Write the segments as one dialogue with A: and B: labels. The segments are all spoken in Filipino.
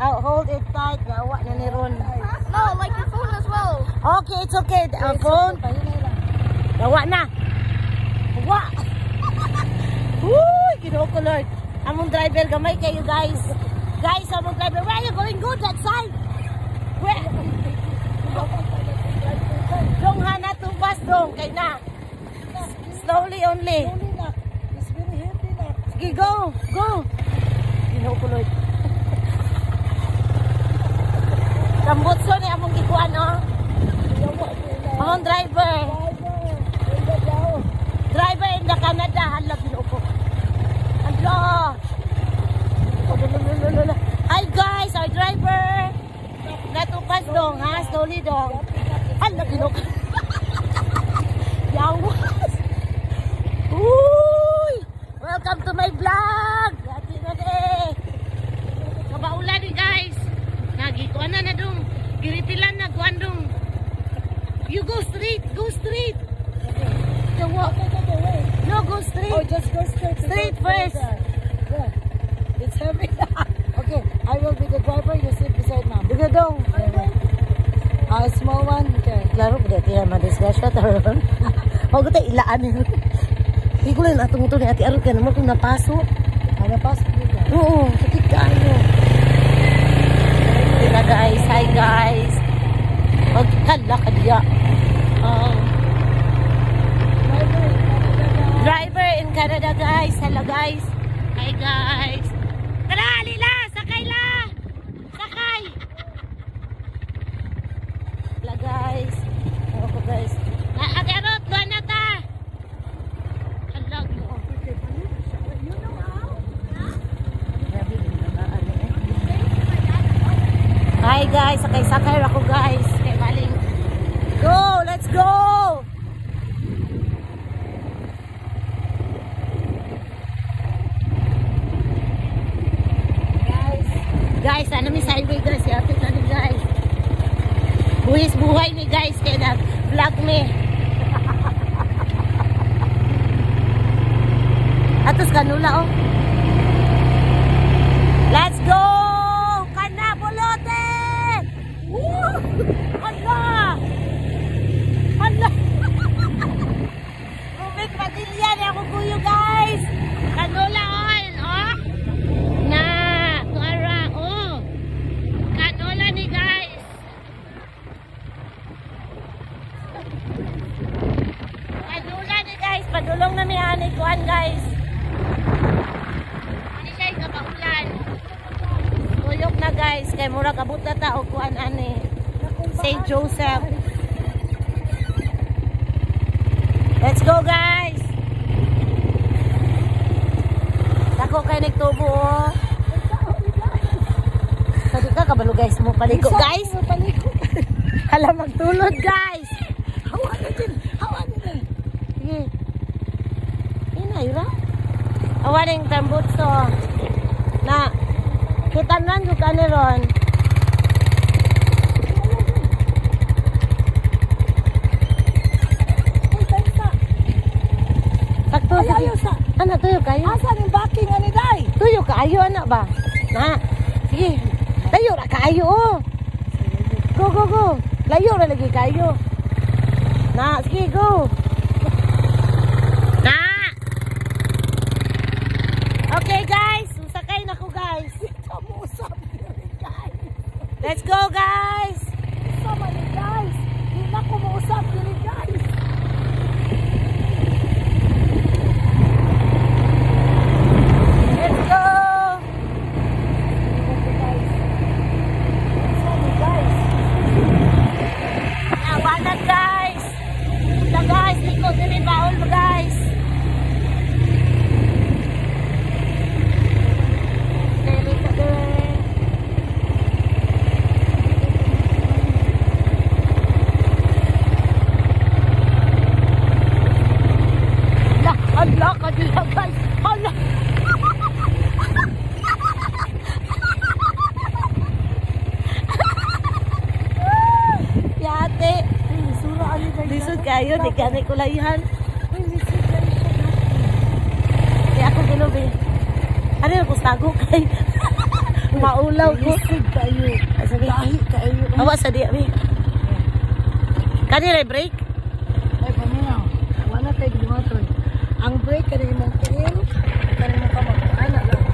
A: hold it tight. Gawa na ni Ron.
B: No, like your phone as well.
A: Okay, it's okay. Phone. Gawa na. Gawa. Uy, Ginoo ko Lord. Among driver gamay kayo guys. Guys, among driver, where are you going? Go that side. Where? Dong hana to fast dong kay na. Slowly only. Sige, go. Go. Ginoo ko Lord. Kambutso ni among gikuan oh. Among driver. Driver in the Canada. Hala, Ginoo ko. Hala. Hi guys, our driver. Natukas dong ha, slowly dong. Hala, Ginoo ko. Yawas. Uy! Welcome to my vlog. Gati na de. Kabaulan ni guys. Nagikuan na dong. Giritilan na kuan dong. You go straight, go straight. The walk. No, go straight.
C: Oh, just go straight.
A: Straight first.
C: Yeah. It's heavy. Okay, I will be the driver. You sit beside mom.
A: Diga dong.
C: A small one. Okay.
A: Klaro ba dito yan, madisgrasya taron. Huwag ko tayo ilaan yun. Hindi ko lang natungto ni Ate Arul ka naman kung napaso.
C: Napasok dito.
A: Oo, sakit tayo. Tina guys, hi guys. Magkala ka diya. Driver in Canada guys. Hello guys. Hi guys. Tara, Lila! Sakay la! Sakay! Hello guys. Hello ko guys. Ate Arul, doon na ta! Hello mo. Hi guys, sakay-sakay ako guys. Kay Maling. Go, let's go. Guys, ano mi highway guys, yapit na ni guys. Buhis buhay ni guys kay na vlog me. Atos kanula oh. Let's go. Allah! Allah! Rubik Padilla ni ako kuyo guys! Canola oil, oh! Na! Tuara, oh! Canola ni guys! Canola ni guys! Padulong na may ani kuan guys! Hindi siya ikapahulan. Tuyok na guys! Kay mura kabuta ta o kuan ani. St. Joseph. Let's go guys. Dako kay nagtubo oh. Sabi ka kabalo guys mo paligo guys. Hala magtulod guys.
C: Hawa na din. Hawa na din.
A: Sige. Inayra. Awaring tambutso. Na kitanan jud ka ni ron.
C: Ayaw sa.
A: Anak, tuyo kayo.
C: Asa yung backing ani day?
A: Tuyo kayo, anak ba? Na, sige. Layo na kayo, oh. Go, go, go. Layo na lagi kayo. Na, sige, go. Na. Okay, guys. Susakay na ko, guys. Let's go, guys.
C: Sama ni guys. Hindi na ko mausap ni guys.
A: Let's go. Nawanan, guys. Ito, guys. Likod na may baul mo, guys. Hala, kadila guys. Hala. Yate. Lisod kayo, nagkanay ko lang yan. Kaya ako ginubi. Ano yung kustago kay? maulaw ko.
C: Lisig kayo. Lahi kayo.
A: Awa sa di abi. Kanila break?
C: Ay, paminaw. Wala tayo gimaton. Ang break ka rin mong tiil. Kaya mo ka mag-anak lang.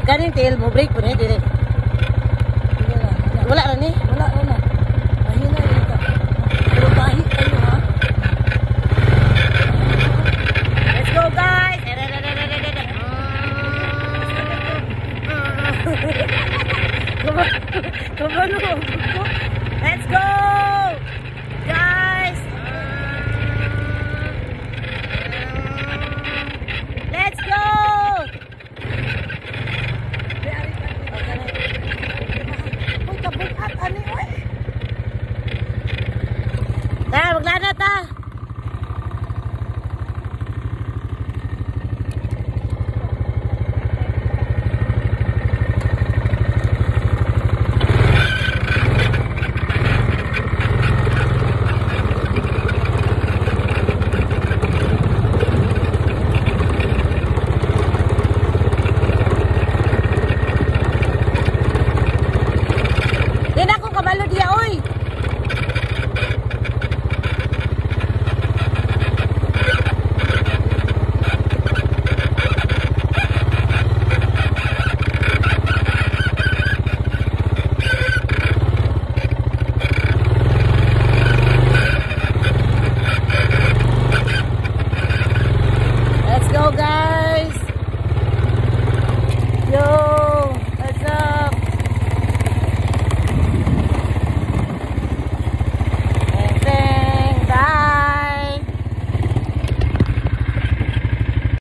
A: Kanin tail mo break po niya dire. Wala ra ni.
C: Wala. Mahina rin ka. Pero lahi kayo ha.
A: Let's go guys. Come on. Let's go.